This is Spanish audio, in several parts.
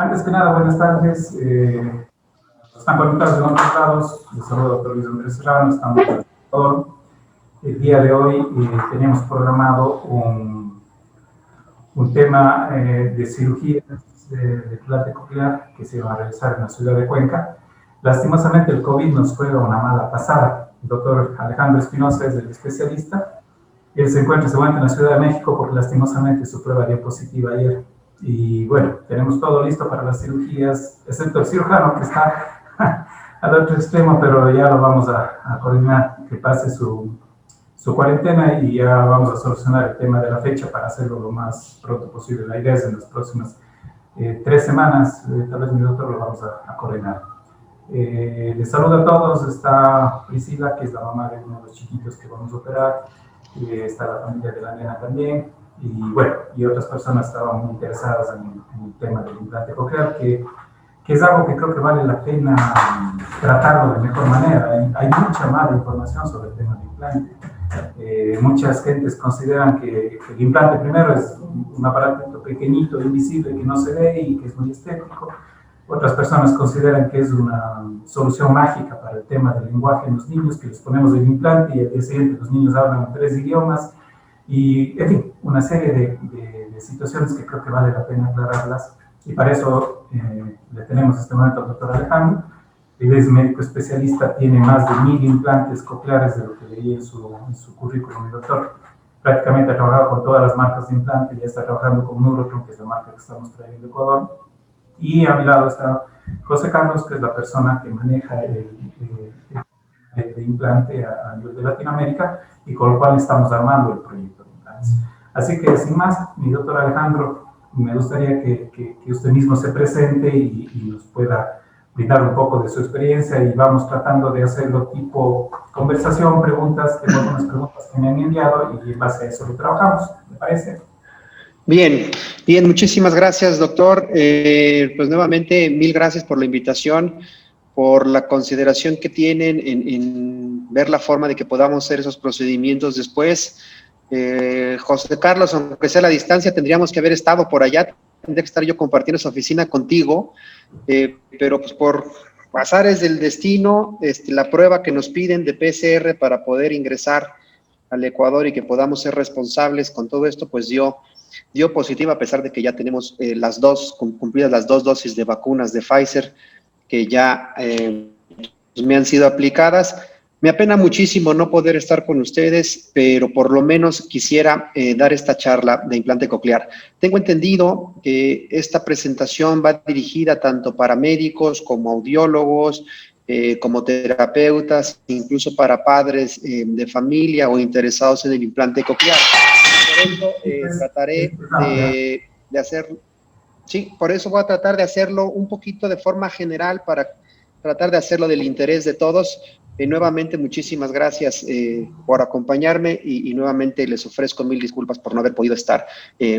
Antes que nada, buenas tardes. Están conectados de otros lados. Les saludo, doctor Luis Andrés Serrano. Estamos en el sector. El día de hoy tenemos programado un tema de cirugía de implante coclear que se va a realizar en la ciudad de Cuenca. Lastimosamente, el COVID nos juega una mala pasada. El doctor Alejandro Espinosa es el especialista. Él se encuentra en la Ciudad de México porque lastimosamente su prueba dio positiva ayer. Y bueno, tenemos todo listo para las cirugías, excepto el cirujano que está al otro extremo, pero ya lo vamos a coordinar, que pase su cuarentena y ya vamos a solucionar el tema de la fecha para hacerlo lo más pronto posible. La idea es en las próximas 3 semanas, tal vez mi doctor lo vamos a coordinar. Les saludo a todos. Está Priscila, que es la mamá de uno de los chiquitos que vamos a operar. Está la familia de la nena también. Y bueno, y otras personas estaban muy interesadas en el tema del implante coclear, que es algo que creo que vale la pena tratarlo de mejor manera. Hay mucha mala información sobre el tema del implante. Muchas gentes consideran que el implante primero es un aparato pequeñito, invisible, que no se ve y que es muy estético. Otras personas consideran que es una solución mágica para el tema del lenguaje en los niños, que les ponemos el implante y al día siguiente los niños hablan 3 idiomas. Y, en fin, una serie de situaciones que creo que vale la pena aclararlas. Y para eso le tenemos en este momento al doctor Alejandro. Él es médico especialista, tiene más de 1000 implantes cocleares de lo que leí en su currículum. El doctor prácticamente ha trabajado con todas las marcas de implante, ya está trabajando con Neurotron, que es la marca que estamos trayendo de Ecuador. Y a mi lado está José Carlos, que es la persona que maneja el implante a nivel de Latinoamérica y con lo cual estamos armando el proyecto de implantes. Así que, sin más, mi doctor Alejandro, me gustaría que usted mismo se presente y nos pueda brindar un poco de su experiencia y vamos tratando de hacerlo tipo conversación, preguntas, tengo algunas preguntas que me han enviado y en base a eso lo trabajamos, ¿me parece? Bien, muchísimas gracias, doctor. Pues nuevamente, mil gracias por la invitación, por la consideración que tienen en ver la forma de que podamos hacer esos procedimientos después. José Carlos, aunque sea a la distancia, tendríamos que haber estado por allá, tendría que estar yo compartiendo esa oficina contigo, pero pues por azares del destino, la prueba que nos piden de PCR para poder ingresar al Ecuador y que podamos ser responsables con todo esto, pues dio positiva, a pesar de que ya tenemos cumplidas las 2 dosis de vacunas de Pfizer que ya me han sido aplicadas. Me apena muchísimo no poder estar con ustedes, pero por lo menos quisiera dar esta charla de implante coclear. Tengo entendido que esta presentación va dirigida tanto para médicos como audiólogos, como terapeutas, incluso para padres de familia o interesados en el implante coclear. Por eso trataré de hacer, sí, por eso voy a tratar de hacerlo un poquito de forma general para tratar de hacerlo del interés de todos. Nuevamente, muchísimas gracias por acompañarme y nuevamente les ofrezco 1000 disculpas por no haber podido estar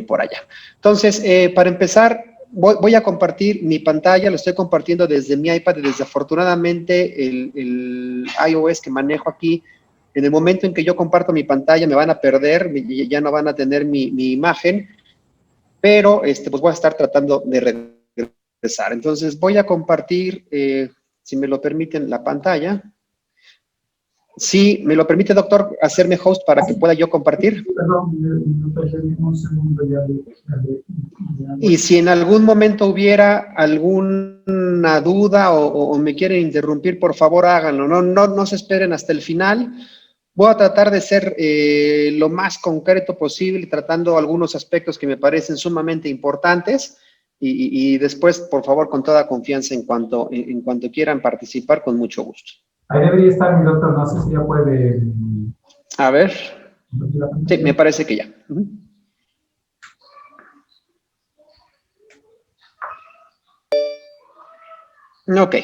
por allá. Entonces, para empezar, voy a compartir mi pantalla, lo estoy compartiendo desde mi iPad y desafortunadamente el iOS que manejo aquí, en el momento en que yo comparto mi pantalla me van a perder, ya no van a tener mi imagen, pero pues voy a estar tratando de regresar. Entonces voy a compartir, si me lo permiten, la pantalla. Si me lo permite, doctor, hacerme host para que pueda yo compartir. Perdón, un segundo ya. Y si en algún momento hubiera alguna duda o me quieren interrumpir, por favor háganlo. No se esperen hasta el final. Voy a tratar de ser lo más concreto posible, tratando algunos aspectos que me parecen sumamente importantes y después, por favor, con toda confianza en cuanto quieran participar, con mucho gusto. Ahí debería estar mi doctor, no sé si ya puede. A ver. Sí, me parece que ya. Ok.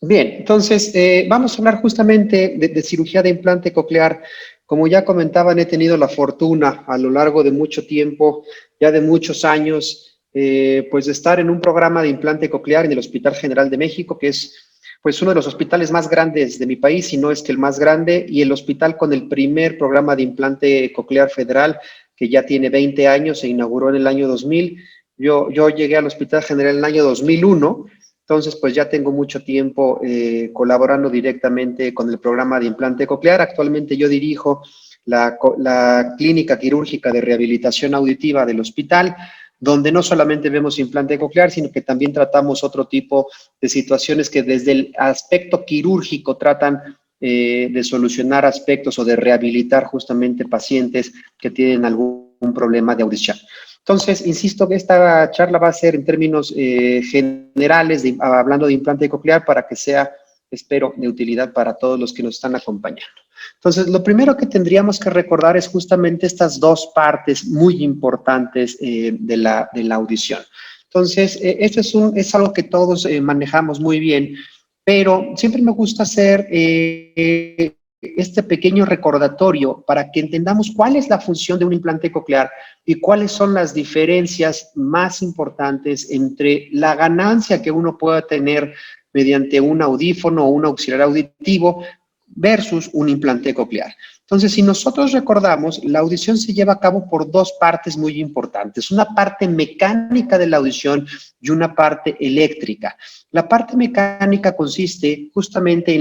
Bien, entonces vamos a hablar justamente de cirugía de implante coclear. Como ya comentaban, he tenido la fortuna a lo largo de mucho tiempo, ya de muchos años, pues de estar en un programa de implante coclear en el Hospital General de México, que es pues uno de los hospitales más grandes de mi país, si no es que el más grande, y el hospital con el primer programa de implante coclear federal, que ya tiene 20 años, se inauguró en el año 2000. Yo llegué al Hospital General en el año 2001, entonces pues ya tengo mucho tiempo colaborando directamente con el programa de implante coclear. Actualmente yo dirijo la clínica quirúrgica de rehabilitación auditiva del hospital, donde no solamente vemos implante coclear, sino que también tratamos otro tipo de situaciones que desde el aspecto quirúrgico tratan de solucionar aspectos o de rehabilitar justamente pacientes que tienen algún problema de audición. Entonces, insisto que esta charla va a ser en términos generales, hablando de implante coclear, para que sea, espero, de utilidad para todos los que nos están acompañando. Entonces, lo primero que tendríamos que recordar es justamente estas dos partes muy importantes de la audición. Entonces, esto es algo que todos manejamos muy bien, pero siempre me gusta hacer este pequeño recordatorio para que entendamos cuál es la función de un implante coclear y cuáles son las diferencias más importantes entre la ganancia que uno pueda tener mediante un audífono o un auxiliar auditivo versus un implante coclear. Entonces, si nosotros recordamos, la audición se lleva a cabo por dos partes muy importantes, una parte mecánica de la audición y una parte eléctrica. La parte mecánica consiste justamente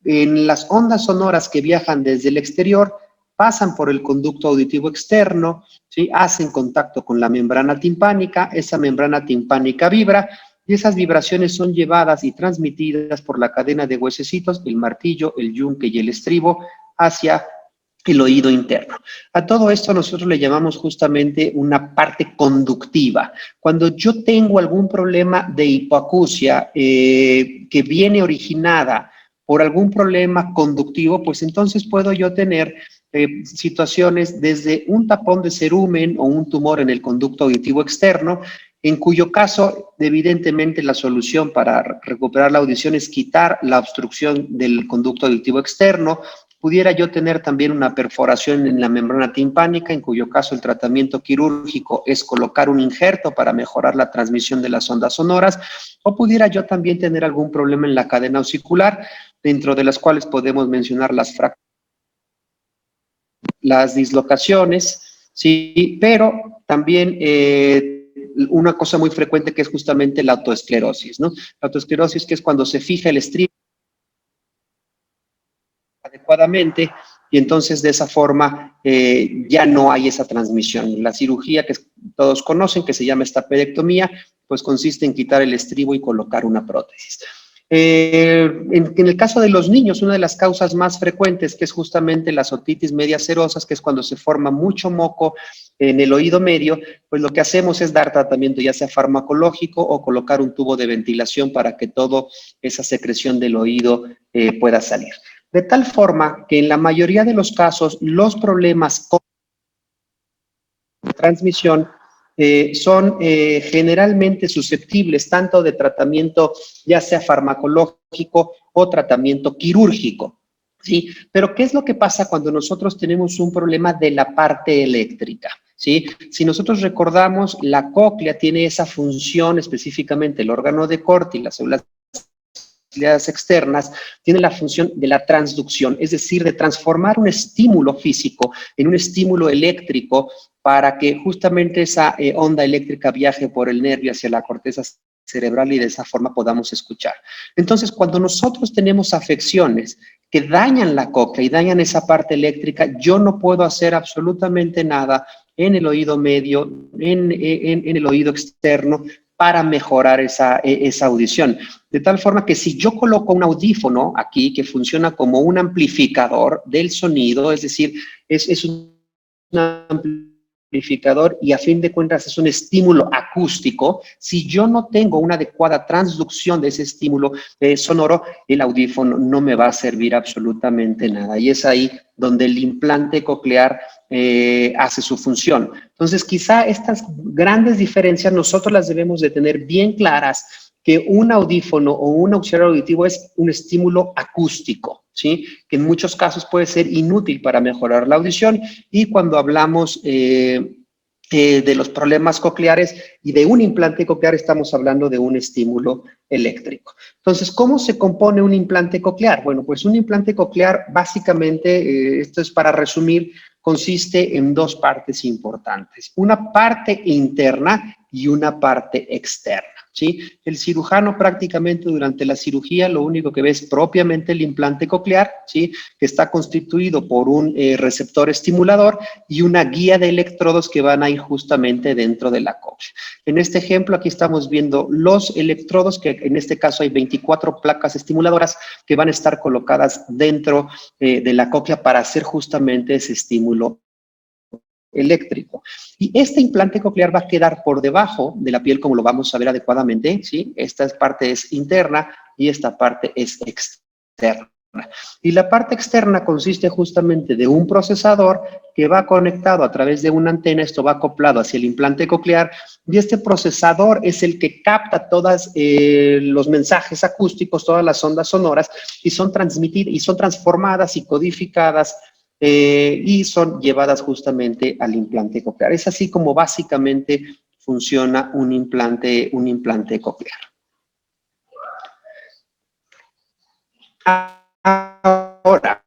en las ondas sonoras que viajan desde el exterior, pasan por el conducto auditivo externo, ¿sí? Hacen contacto con la membrana timpánica, esa membrana timpánica vibra, y esas vibraciones son llevadas y transmitidas por la cadena de huesecitos, el martillo, el yunque y el estribo, hacia el oído interno. A todo esto nosotros le llamamos justamente una parte conductiva. Cuando yo tengo algún problema de hipoacusia que viene originada por algún problema conductivo, pues entonces puedo yo tener situaciones desde un tapón de cerumen o un tumor en el conducto auditivo externo, en cuyo caso, evidentemente, la solución para recuperar la audición es quitar la obstrucción del conducto auditivo externo. Pudiera yo tener también una perforación en la membrana timpánica, en cuyo caso el tratamiento quirúrgico es colocar un injerto para mejorar la transmisión de las ondas sonoras, o pudiera yo también tener algún problema en la cadena osicular, dentro de las cuales podemos mencionar las dislocaciones, sí, pero también una cosa muy frecuente que es justamente la autoesclerosis, ¿no? La autoesclerosis, que es cuando se fija el estribo adecuadamente y entonces de esa forma ya no hay esa transmisión. La cirugía que todos conocen, que se llama estapedectomía, pues consiste en quitar el estribo y colocar una prótesis. En el caso de los niños, una de las causas más frecuentes, que es justamente las otitis medias serosas, que es cuando se forma mucho moco en el oído medio, pues lo que hacemos es dar tratamiento ya sea farmacológico o colocar un tubo de ventilación para que toda esa secreción del oído pueda salir. De tal forma que en la mayoría de los casos los problemas con transmisión son generalmente susceptibles tanto de tratamiento ya sea farmacológico o tratamiento quirúrgico, ¿sí? Pero ¿qué es lo que pasa cuando nosotros tenemos un problema de la parte eléctrica? ¿Sí? Si nosotros recordamos, la cóclea tiene esa función, específicamente el órgano de Corti y las células externas, tiene la función de la transducción, es decir, de transformar un estímulo físico en un estímulo eléctrico para que justamente esa onda eléctrica viaje por el nervio hacia la corteza cerebral y de esa forma podamos escuchar. Entonces, cuando nosotros tenemos afecciones que dañan la cóclea y dañan esa parte eléctrica, yo no puedo hacer absolutamente nada en el oído medio, en el oído externo, para mejorar esa audición. De tal forma que si yo coloco un audífono aquí que funciona como un amplificador del sonido, es decir, es un amplificador y a fin de cuentas es un estímulo acústico, si yo no tengo una adecuada transducción de ese estímulo sonoro, el audífono no me va a servir absolutamente nada. Y es ahí donde el implante coclear hace su función. Entonces, quizá estas grandes diferencias nosotros las debemos de tener bien claras, que un audífono o un auxiliar auditivo es un estímulo acústico, ¿sí? Que en muchos casos puede ser inútil para mejorar la audición, y cuando hablamos de los problemas cocleares, y de un implante coclear estamos hablando de un estímulo eléctrico. Entonces, ¿cómo se compone un implante coclear? Bueno, pues un implante coclear básicamente, esto es para resumir, consiste en dos partes importantes, una parte interna y una parte externa, ¿sí? El cirujano prácticamente durante la cirugía lo único que ve es propiamente el implante coclear, ¿sí? Que está constituido por un receptor estimulador y una guía de electrodos que van a ir justamente dentro de la cóclea. En este ejemplo aquí estamos viendo los electrodos, que en este caso hay 24 placas estimuladoras que van a estar colocadas dentro de la cóclea para hacer justamente ese estímulo eléctrico. Y este implante coclear va a quedar por debajo de la piel, como lo vamos a ver adecuadamente, ¿sí? Esta parte es interna y esta parte es externa. Y la parte externa consiste justamente de un procesador que va conectado a través de una antena, esto va acoplado hacia el implante coclear, y este procesador es el que capta todos los mensajes acústicos, todas las ondas sonoras, y son transmitidas, y son transformadas y codificadas y son llevadas justamente al implante coclear. Es así como básicamente funciona un implante coclear. Ahora,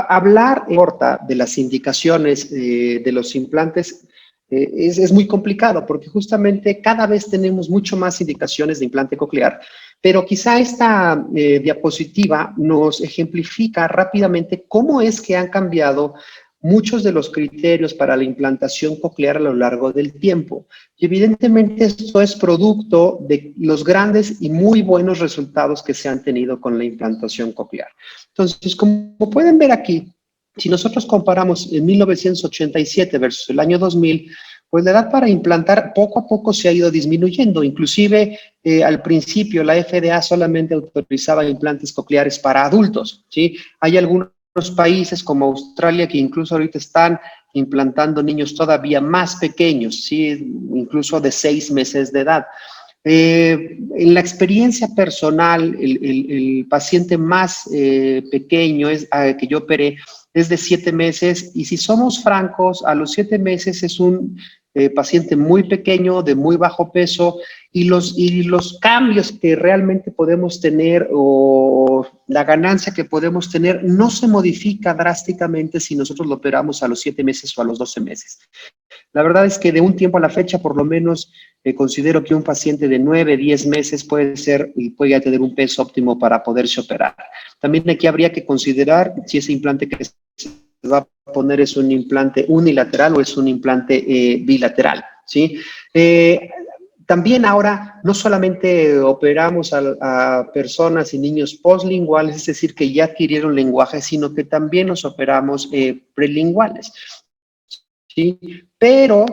hablar corta de las indicaciones de los implantes es muy complicado porque justamente cada vez tenemos mucho más indicaciones de implante coclear, pero quizá esta diapositiva nos ejemplifica rápidamente cómo es que han cambiado muchos de los criterios para la implantación coclear a lo largo del tiempo. Y evidentemente esto es producto de los grandes y muy buenos resultados que se han tenido con la implantación coclear. Entonces, como pueden ver aquí, si nosotros comparamos en 1987 versus el año 2000, pues la edad para implantar poco a poco se ha ido disminuyendo. Inclusive, al principio la FDA solamente autorizaba implantes cocleares para adultos, ¿sí? Hay algunos países como Australia que incluso ahorita están implantando niños todavía más pequeños, ¿sí? Incluso de 6 meses de edad. En la experiencia personal, el paciente más pequeño que yo operé es de 7 meses, y si somos francos, a los 7 meses es un paciente muy pequeño, de muy bajo peso, y los cambios que realmente podemos tener o la ganancia que podemos tener no se modifica drásticamente si nosotros lo operamos a los 7 meses o a los 12 meses. La verdad es que de un tiempo a la fecha, por lo menos, considero que un paciente de 9, 10 meses puede ser y puede tener un peso óptimo para poderse operar. También aquí habría que considerar si ese implante que se va a poner es un implante unilateral o es un implante bilateral, ¿sí? También ahora no solamente operamos a personas y niños postlinguales, es decir, que ya adquirieron lenguaje, sino que también nos operamos prelinguales, ¿sí? Pero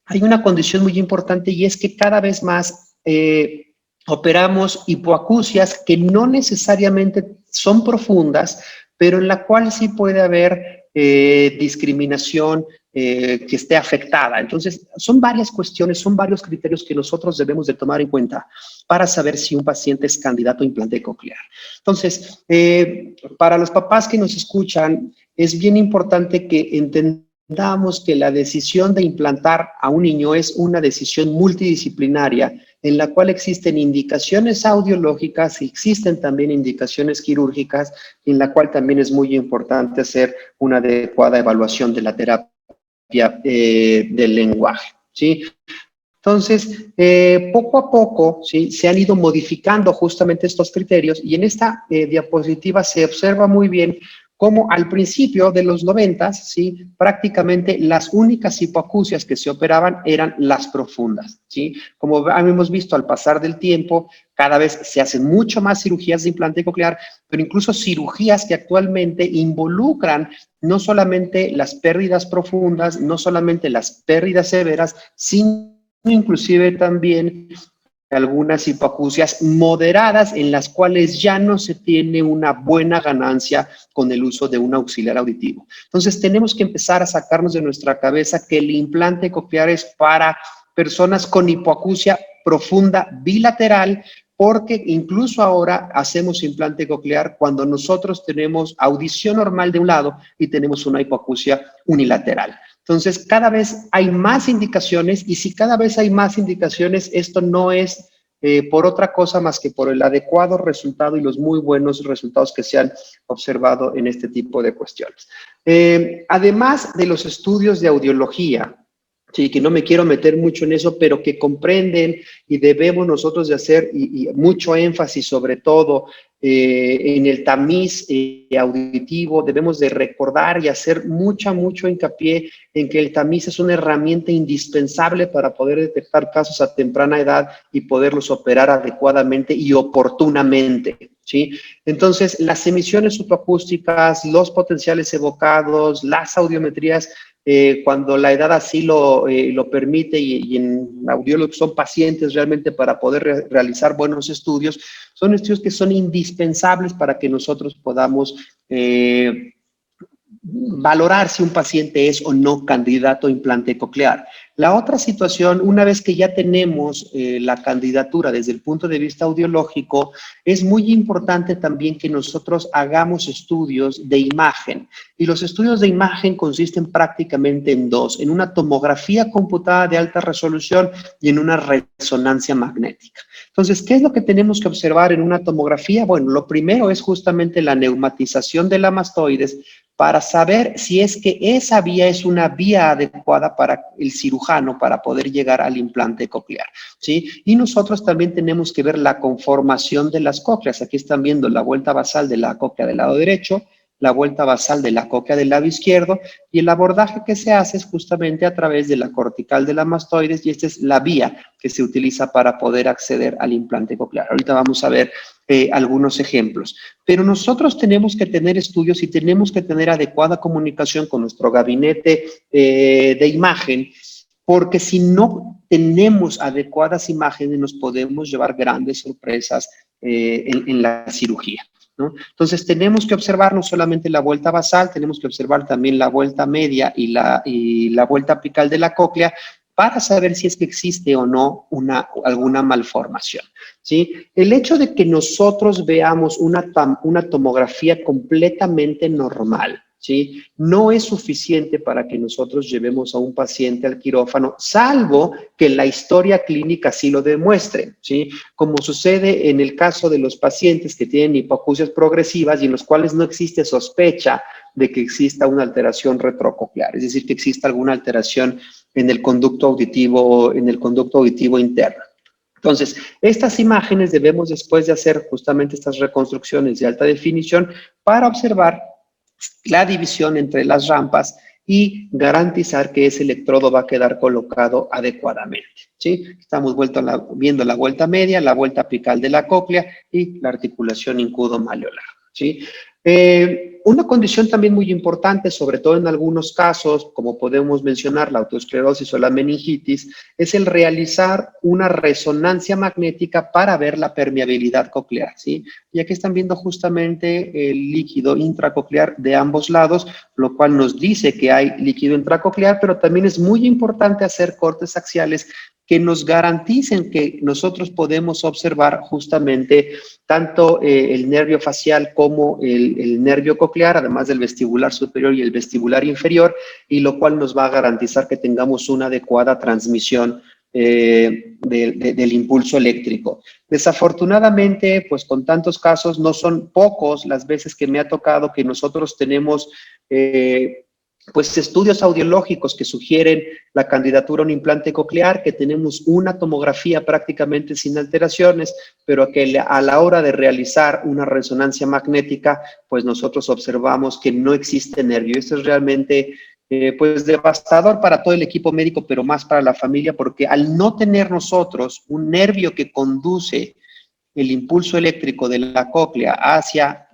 hay una condición muy importante, y es que cada vez más operamos hipoacusias que no necesariamente son profundas, pero en la cual sí puede haber discriminación que esté afectada. Entonces, son varias cuestiones, son varios criterios que nosotros debemos de tomar en cuenta para saber si un paciente es candidato a implante coclear. Entonces, para los papás que nos escuchan, es bien importante que entendamos que la decisión de implantar a un niño es una decisión multidisciplinaria en la cual existen indicaciones audiológicas y existen también indicaciones quirúrgicas, en la cual también es muy importante hacer una adecuada evaluación de la terapia del lenguaje, ¿sí? Entonces, poco a poco, ¿sí?, se han ido modificando justamente estos criterios, y en esta diapositiva se observa muy bien cómo al principio de los 90, ¿sí?, prácticamente las únicas hipoacusias que se operaban eran las profundas, ¿sí? Como hemos visto al pasar del tiempo, cada vez se hacen mucho más cirugías de implante coclear, pero incluso cirugías que actualmente involucran no solamente las pérdidas profundas, no solamente las pérdidas severas, sino inclusive también algunas hipoacusias moderadas en las cuales ya no se tiene una buena ganancia con el uso de un auxiliar auditivo. Entonces tenemos que empezar a sacarnos de nuestra cabeza que el implante coclear es para personas con hipoacusia profunda bilateral, porque incluso ahora hacemos implante coclear cuando nosotros tenemos audición normal de un lado y tenemos una hipoacusia unilateral. Entonces, cada vez hay más indicaciones, y si cada vez hay más indicaciones, esto no es por otra cosa más que por el adecuado resultado y los muy buenos resultados que se han observado en este tipo de cuestiones. Además de los estudios de audiología, sí, que no me quiero meter mucho en eso, pero que comprenden y debemos nosotros de hacer y mucho énfasis sobre todo en el tamiz auditivo. Debemos de recordar y hacer mucho hincapié en que el tamiz es una herramienta indispensable para poder detectar casos a temprana edad y poderlos operar adecuadamente y oportunamente, ¿sí? Entonces, las emisiones supraacústicas, los potenciales evocados, las audiometrías, cuando la edad así lo permite y en audiólogos son pacientes realmente para poder realizar buenos estudios, son estudios que son indispensables para que nosotros podamos valorar si un paciente es o no candidato a implante coclear. La otra situación, una vez que ya tenemos la candidatura desde el punto de vista audiológico, es muy importante también que nosotros hagamos estudios de imagen. Y los estudios de imagen consisten prácticamente en dos: en una tomografía computada de alta resolución y en una resonancia magnética. Entonces, ¿qué es lo que tenemos que observar en una tomografía? Bueno, lo primero es justamente la neumatización de la mastoides para saber si es que esa vía es una vía adecuada para el cirujano para poder llegar al implante coclear, ¿sí? Y nosotros también tenemos que ver la conformación de las cócleas. Aquí están viendo la vuelta basal de la cóclea del lado derecho, la vuelta basal de la cóclea del lado izquierdo, y el abordaje que se hace es justamente a través de la cortical de la mastoides, y esta es la vía que se utiliza para poder acceder al implante coclear. Ahorita vamos a ver algunos ejemplos. Pero nosotros tenemos que tener estudios y tenemos que tener adecuada comunicación con nuestro gabinete de imagen, porque si no tenemos adecuadas imágenes nos podemos llevar grandes sorpresas en la cirugía, ¿no? Entonces tenemos que observar no solamente la vuelta basal, tenemos que observar también la vuelta media y la vuelta apical de la cóclea para saber si es que existe o no alguna malformación, ¿sí? El hecho de que nosotros veamos una tomografía completamente normal, ¿sí?, no es suficiente para que nosotros llevemos a un paciente al quirófano, salvo que la historia clínica sí lo demuestre, ¿sí? Como sucede en el caso de los pacientes que tienen hipoacusias progresivas y en los cuales no existe sospecha de que exista una alteración retrococlear, es decir, que exista alguna alteración en el conducto auditivo interno. Entonces, estas imágenes debemos, después de hacer justamente estas reconstrucciones de alta definición, para observar la división entre las rampas y garantizar que ese electrodo va a quedar colocado adecuadamente, ¿sí? Estamos viendo la vuelta media, la vuelta apical de la cóclea y la articulación incudo-maleolar, ¿sí? Una condición también muy importante, sobre todo en algunos casos, como podemos mencionar la autoesclerosis o la meningitis, es el realizar una resonancia magnética para ver la permeabilidad coclear, ¿sí? Y aquí están viendo justamente el líquido intracoclear de ambos lados, lo cual nos dice que hay líquido intracoclear, pero también es muy importante hacer cortes axiales que nos garanticen que nosotros podemos observar justamente tanto el nervio facial como el nervio coclear, además del vestibular superior y el vestibular inferior, y lo cual nos va a garantizar que tengamos una adecuada transmisión del impulso eléctrico. Desafortunadamente, pues con tantos casos, no son pocos las veces que me ha tocado que nosotros tenemos pues estudios audiológicos que sugieren la candidatura a un implante coclear, que tenemos una tomografía prácticamente sin alteraciones, pero que a la hora de realizar una resonancia magnética, pues nosotros observamos que no existe nervio. Esto es realmente pues devastador para todo el equipo médico, pero más para la familia, porque al no tener nosotros un nervio que conduce el impulso eléctrico de la cóclea hacia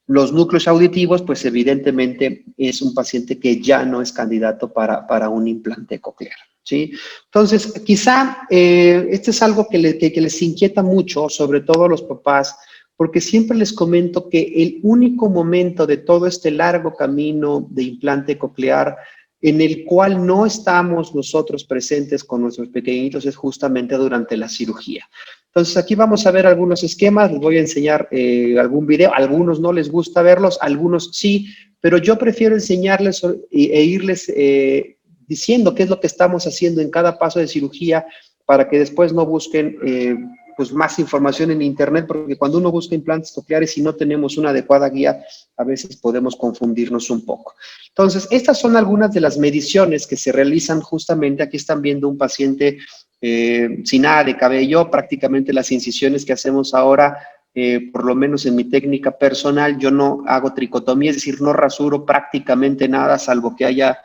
los núcleos auditivos, pues evidentemente es un paciente que ya no es candidato para un implante coclear, ¿sí? Entonces, quizá este es algo que les inquieta mucho, sobre todo a los papás, porque siempre les comento que el único momento de todo este largo camino de implante coclear en el cual no estamos nosotros presentes con nuestros pequeñitos es justamente durante la cirugía. Entonces, aquí vamos a ver algunos esquemas, les voy a enseñar algún video, a algunos no les gusta verlos, a algunos sí, pero yo prefiero enseñarles e irles diciendo qué es lo que estamos haciendo en cada paso de cirugía para que después no busquen pues más información en internet, porque cuando uno busca implantes cocleares y no tenemos una adecuada guía, a veces podemos confundirnos un poco. Entonces, estas son algunas de las mediciones que se realizan justamente. Aquí están viendo un paciente sin nada de cabello, prácticamente las incisiones que hacemos ahora, por lo menos en mi técnica personal, yo no hago tricotomía, es decir, no rasuro prácticamente nada, salvo que haya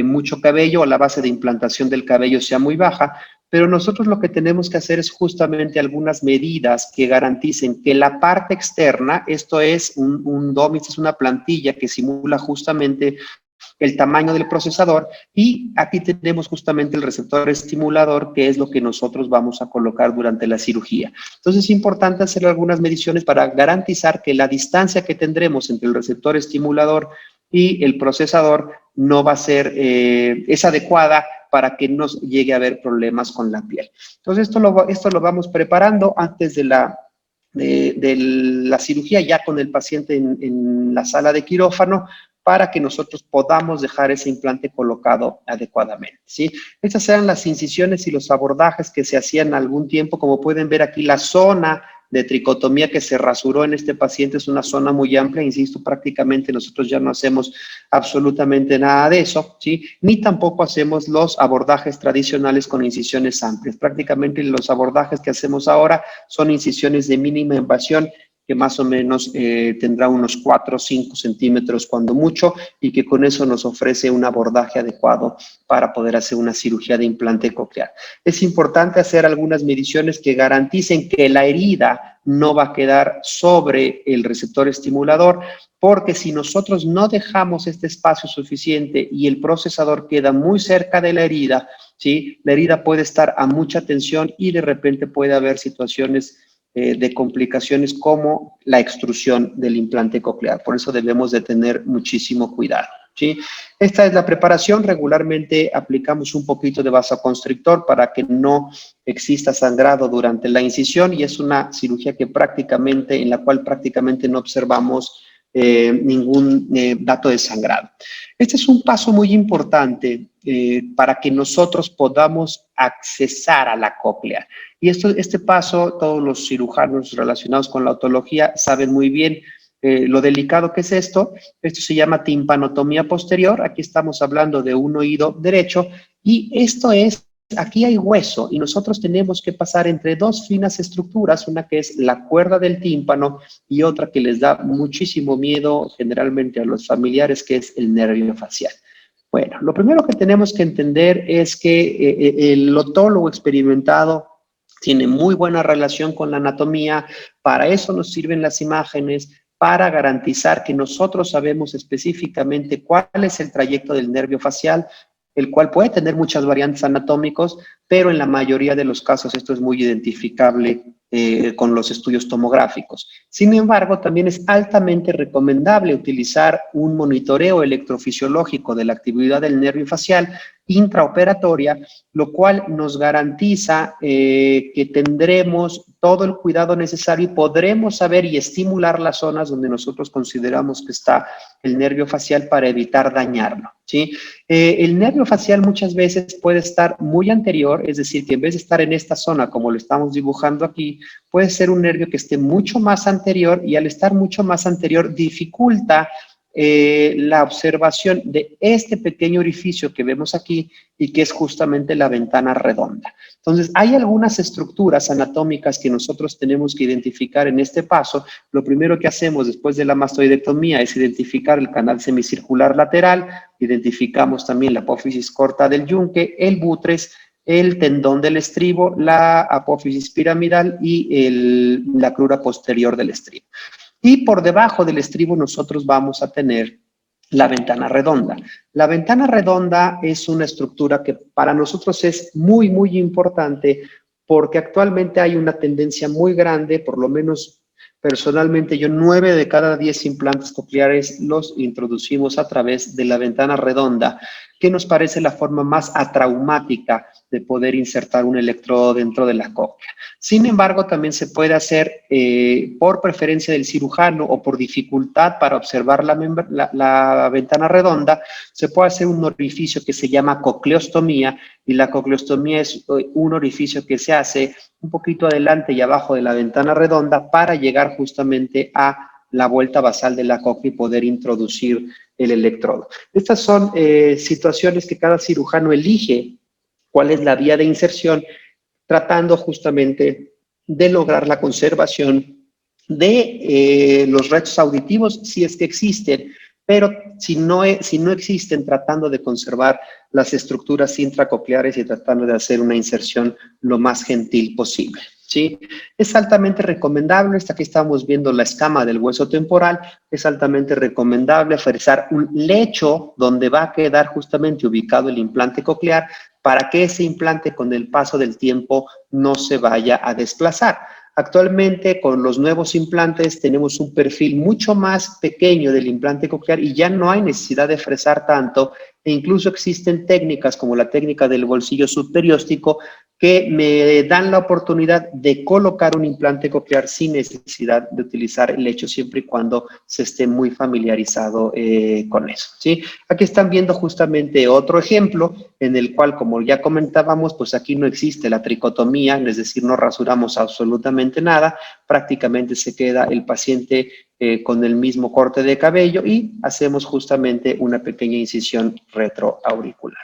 mucho cabello o la base de implantación del cabello sea muy baja, pero nosotros lo que tenemos que hacer es justamente algunas medidas que garanticen que la parte externa, esto es un DOM, es una plantilla que simula justamente el tamaño del procesador, y aquí tenemos justamente el receptor estimulador, que es lo que nosotros vamos a colocar durante la cirugía. Entonces es importante hacer algunas mediciones para garantizar que la distancia que tendremos entre el receptor estimulador y el procesador no va a ser, es adecuada para que no llegue a haber problemas con la piel. Entonces esto lo vamos preparando antes de la cirugía, ya con el paciente en la sala de quirófano, para que nosotros podamos dejar ese implante colocado adecuadamente, ¿sí? Estas eran las incisiones y los abordajes que se hacían algún tiempo. Como pueden ver aquí, la zona de tricotomía que se rasuró en este paciente es una zona muy amplia, insisto, prácticamente nosotros ya no hacemos absolutamente nada de eso, ¿sí? Ni tampoco hacemos los abordajes tradicionales con incisiones amplias. Prácticamente los abordajes que hacemos ahora son incisiones de mínima invasión, que más o menos tendrá unos 4 o 5 centímetros cuando mucho, y que con eso nos ofrece un abordaje adecuado para poder hacer una cirugía de implante coclear. Es importante hacer algunas mediciones que garanticen que la herida no va a quedar sobre el receptor estimulador, porque si nosotros no dejamos este espacio suficiente y el procesador queda muy cerca de la herida, ¿sí? La herida puede estar a mucha tensión y de repente puede haber situaciones de complicaciones como la extrusión del implante coclear. Por eso debemos de tener muchísimo cuidado, ¿sí? Esta es la preparación. Regularmente aplicamos un poquito de vasoconstrictor para que no exista sangrado durante la incisión, y es una cirugía que en la cual prácticamente no observamos ningún dato de sangrado. Este es un paso muy importante para que nosotros podamos accesar a la cóclea. Y este paso, todos los cirujanos relacionados con la otología saben muy bien lo delicado que es esto. Esto se llama timpanotomía posterior. Aquí estamos hablando de un oído derecho, y esto es, aquí hay hueso y nosotros tenemos que pasar entre dos finas estructuras, una que es la cuerda del tímpano y otra que les da muchísimo miedo generalmente a los familiares, que es el nervio facial. Bueno, lo primero que tenemos que entender es que el otólogo experimentado tiene muy buena relación con la anatomía. Para eso nos sirven las imágenes, para garantizar que nosotros sabemos específicamente cuál es el trayecto del nervio facial, el cual puede tener muchas variantes anatómicos, pero en la mayoría de los casos esto es muy identificable con los estudios tomográficos. Sin embargo, también es altamente recomendable utilizar un monitoreo electrofisiológico de la actividad del nervio facial intraoperatoria, lo cual nos garantiza que tendremos todo el cuidado necesario y podremos saber y estimular las zonas donde nosotros consideramos que está el nervio facial para evitar dañarlo, ¿sí? El nervio facial muchas veces puede estar muy anterior, es decir, que en vez de estar en esta zona como lo estamos dibujando aquí, puede ser un nervio que esté mucho más anterior, y al estar mucho más anterior dificulta la observación de este pequeño orificio que vemos aquí, y que es justamente la ventana redonda. Entonces, hay algunas estructuras anatómicas que nosotros tenemos que identificar en este paso. Lo primero que hacemos después de la mastoidectomía es identificar el canal semicircular lateral, identificamos también la apófisis corta del yunque, el butres, el tendón del estribo, la apófisis piramidal y la crura posterior del estribo. Y por debajo del estribo nosotros vamos a tener la ventana redonda. La ventana redonda es una estructura que para nosotros es muy, muy importante, porque actualmente hay una tendencia muy grande, por lo menos personalmente yo 9 de cada 10 implantes cocleares los introducimos a través de la ventana redonda, que nos parece la forma más atraumática de poder insertar un electrodo dentro de la cóclea. Sin embargo, también se puede hacer por preferencia del cirujano o por dificultad para observar la ventana redonda, se puede hacer un orificio que se llama cocleostomía, y la cocleostomía es un orificio que se hace un poquito adelante y abajo de la ventana redonda para llegar justamente a la vuelta basal de la cóclea y poder introducir el electrodo. Estas son situaciones que cada cirujano elige cuál es la vía de inserción, tratando justamente de lograr la conservación de los restos auditivos, si es que existen, pero si no existen, tratando de conservar las estructuras intracocleares y tratando de hacer una inserción lo más gentil posible, ¿sí? Es altamente recomendable, hasta aquí estamos viendo la escama del hueso temporal, es altamente recomendable fresar un lecho donde va a quedar justamente ubicado el implante coclear para que ese implante con el paso del tiempo no se vaya a desplazar. Actualmente, con los nuevos implantes, tenemos un perfil mucho más pequeño del implante coclear y ya no hay necesidad de fresar tanto, e incluso existen técnicas como la técnica del bolsillo subperióstico que me dan la oportunidad de colocar un implante coclear sin necesidad de utilizar el lecho, siempre y cuando se esté muy familiarizado con eso, ¿sí? Aquí están viendo justamente otro ejemplo en el cual, como ya comentábamos, pues aquí no existe la tricotomía, es decir, no rasuramos absolutamente nada, prácticamente se queda el paciente con el mismo corte de cabello y hacemos justamente una pequeña incisión retroauricular.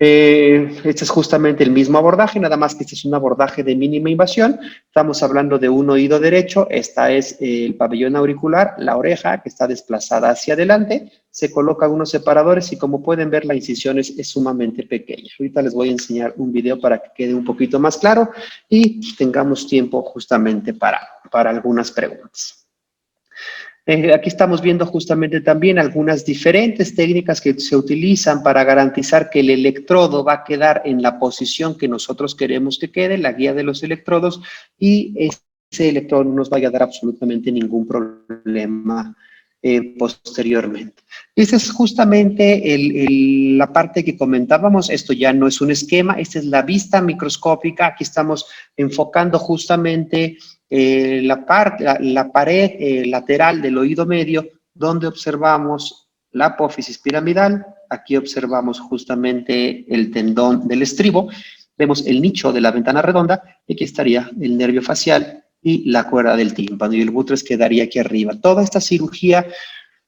Este es justamente el mismo abordaje, nada más que este es un abordaje de mínima invasión. Estamos hablando de un oído derecho, esta es el pabellón auricular, la oreja que está desplazada hacia adelante, se colocan unos separadores y como pueden ver la incisión es sumamente pequeña. Ahorita les voy a enseñar un video para que quede un poquito más claro y tengamos tiempo justamente para algunas preguntas. Aquí estamos viendo justamente también algunas diferentes técnicas que se utilizan para garantizar que el electrodo va a quedar en la posición que nosotros queremos que quede, la guía de los electrodos, y ese electrodo no nos vaya a dar absolutamente ningún problema posteriormente. Esa es justamente la parte que comentábamos. Esto ya no es un esquema, esta es la vista microscópica. Aquí estamos enfocando justamente la pared lateral del oído medio, donde observamos la apófisis piramidal. Aquí observamos justamente el tendón del estribo, vemos el nicho de la ventana redonda, y aquí estaría el nervio facial y la cuerda del tímpano, y el bútress quedaría aquí arriba. Toda esta cirugía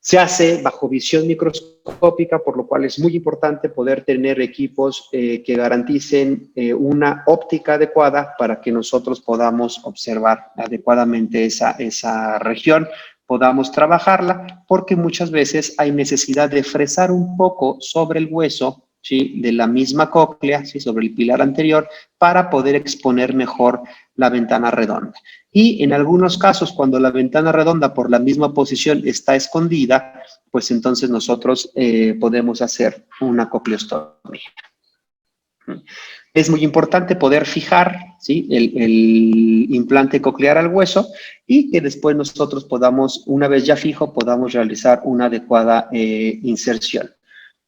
se hace bajo visión microscópica, por lo cual es muy importante poder tener equipos que garanticen una óptica adecuada para que nosotros podamos observar adecuadamente esa región, podamos trabajarla, porque muchas veces hay necesidad de fresar un poco sobre el hueso, ¿sí?, de la misma cóclea, ¿sí?, sobre el pilar anterior, para poder exponer mejor la ventana redonda. Y en algunos casos, cuando la ventana redonda por la misma posición está escondida, pues entonces nosotros podemos hacer una cocleostomía. Es muy importante poder fijar, ¿sí?, el implante coclear al hueso, y que después nosotros podamos, una vez ya fijo, podamos realizar una adecuada inserción.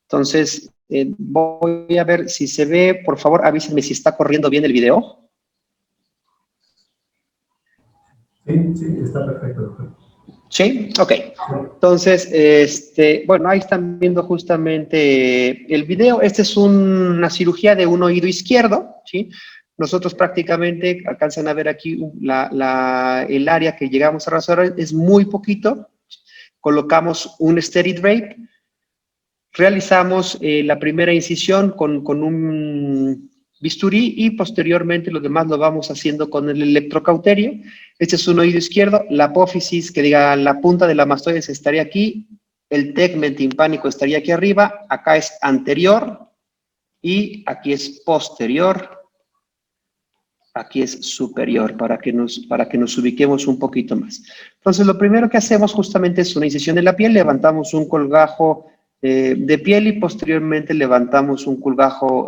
Entonces, voy a ver si se ve. Por favor, avísenme si está corriendo bien el video. Sí, está perfecto, doctor. ¿Sí? Ok. Entonces, bueno, ahí están viendo justamente el video. Esta es una cirugía de un oído izquierdo, ¿sí? Nosotros prácticamente, alcanzan a ver aquí el área que llegamos a rasurar, es muy poquito. Colocamos un SteadyDrape. Realizamos la primera incisión con un bisturí y posteriormente lo demás lo vamos haciendo con el electrocauterio. Este es un oído izquierdo, la apófisis, que diga la punta de la mastoides estaría aquí, el tegmen timpánico estaría aquí arriba, acá es anterior y aquí es posterior, aquí es superior, para que nos ubiquemos un poquito más. Entonces, lo primero que hacemos justamente es una incisión en la piel, levantamos un colgajo de piel y posteriormente levantamos un colgajo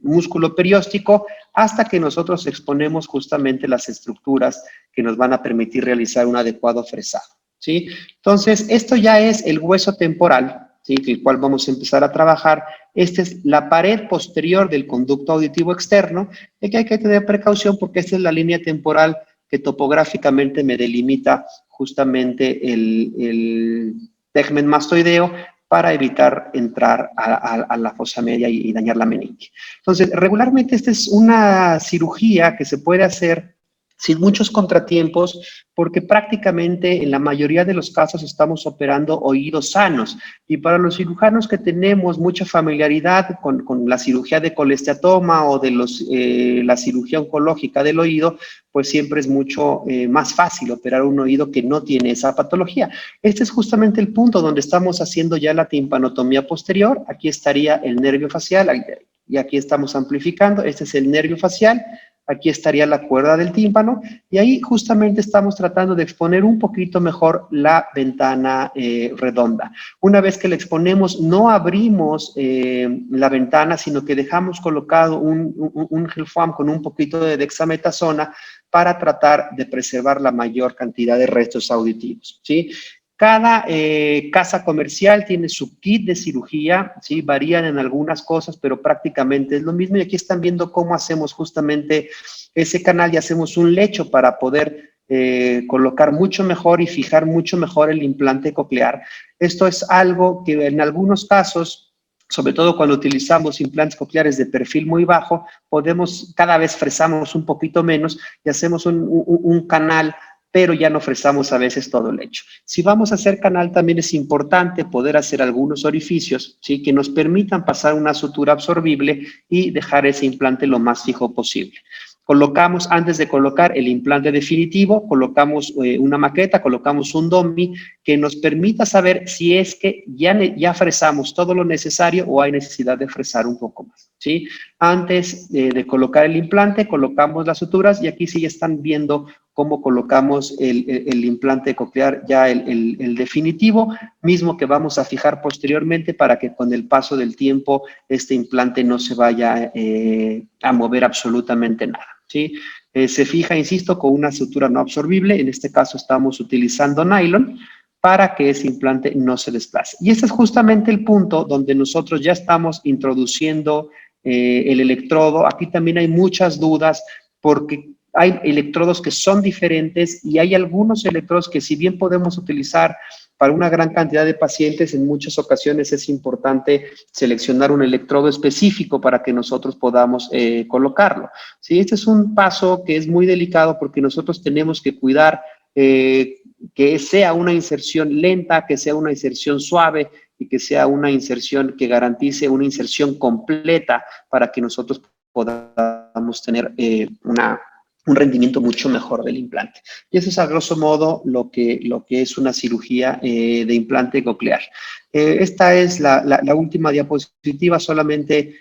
músculo perióstico hasta que nosotros exponemos justamente las estructuras que nos van a permitir realizar un adecuado fresado, ¿sí? Entonces, esto ya es el hueso temporal, ¿sí? El cual vamos a empezar a trabajar. Esta es la pared posterior del conducto auditivo externo, de que hay que tener precaución porque esta es la línea temporal que topográficamente me delimita justamente el tegmen mastoideo para evitar entrar a la fosa media y dañar la meninge. Entonces, regularmente esta es una cirugía que se puede hacer sin muchos contratiempos, porque prácticamente en la mayoría de los casos estamos operando oídos sanos. Y para los cirujanos que tenemos mucha familiaridad con la cirugía de colesteatoma o de la cirugía oncológica del oído, pues siempre es mucho más fácil operar un oído que no tiene esa patología. Este es justamente el punto donde estamos haciendo ya la timpanotomía posterior. Aquí estaría el nervio facial y aquí estamos amplificando. Este es el nervio facial. Aquí estaría la cuerda del tímpano y ahí justamente estamos tratando de exponer un poquito mejor la ventana redonda. Una vez que la exponemos, no abrimos la ventana, sino que dejamos colocado un gel foam con un poquito de dexametasona para tratar de preservar la mayor cantidad de restos auditivos, ¿sí? Cada casa comercial tiene su kit de cirugía, ¿sí? Varían en algunas cosas, pero prácticamente es lo mismo. Y aquí están viendo cómo hacemos justamente ese canal y hacemos un lecho para poder colocar mucho mejor y fijar mucho mejor el implante coclear. Esto es algo que en algunos casos, sobre todo cuando utilizamos implantes cocleares de perfil muy bajo, cada vez fresamos un poquito menos y hacemos un canal, pero ya no fresamos a veces todo el lecho. Si vamos a hacer canal, también es importante poder hacer algunos orificios, ¿sí? Que nos permitan pasar una sutura absorbible y dejar ese implante lo más fijo posible. Colocamos, antes de colocar el implante definitivo, colocamos una maqueta, colocamos un dummy que nos permita saber si es que ya fresamos todo lo necesario o hay necesidad de fresar un poco más, ¿sí? Antes de colocar el implante, colocamos las suturas y aquí sí están viendo cómo colocamos el implante coclear, ya el definitivo, mismo que vamos a fijar posteriormente para que con el paso del tiempo este implante no se vaya a mover absolutamente nada, ¿sí? Se fija, insisto, con una sutura no absorbible. En este caso estamos utilizando nylon para que ese implante no se desplace. Y este es justamente el punto donde nosotros ya estamos introduciendo el electrodo. Aquí también hay muchas dudas porque hay electrodos que son diferentes y hay algunos electrodos que si bien podemos utilizar para una gran cantidad de pacientes, en muchas ocasiones es importante seleccionar un electrodo específico para que nosotros podamos colocarlo. ¿Sí? Este es un paso que es muy delicado porque nosotros tenemos que cuidar que sea una inserción lenta, que sea una inserción suave y que sea una inserción que garantice una inserción completa para que nosotros podamos tener un rendimiento mucho mejor del implante. Y eso es a grosso modo lo que es una cirugía de implante coclear. Esta es la última diapositiva, solamente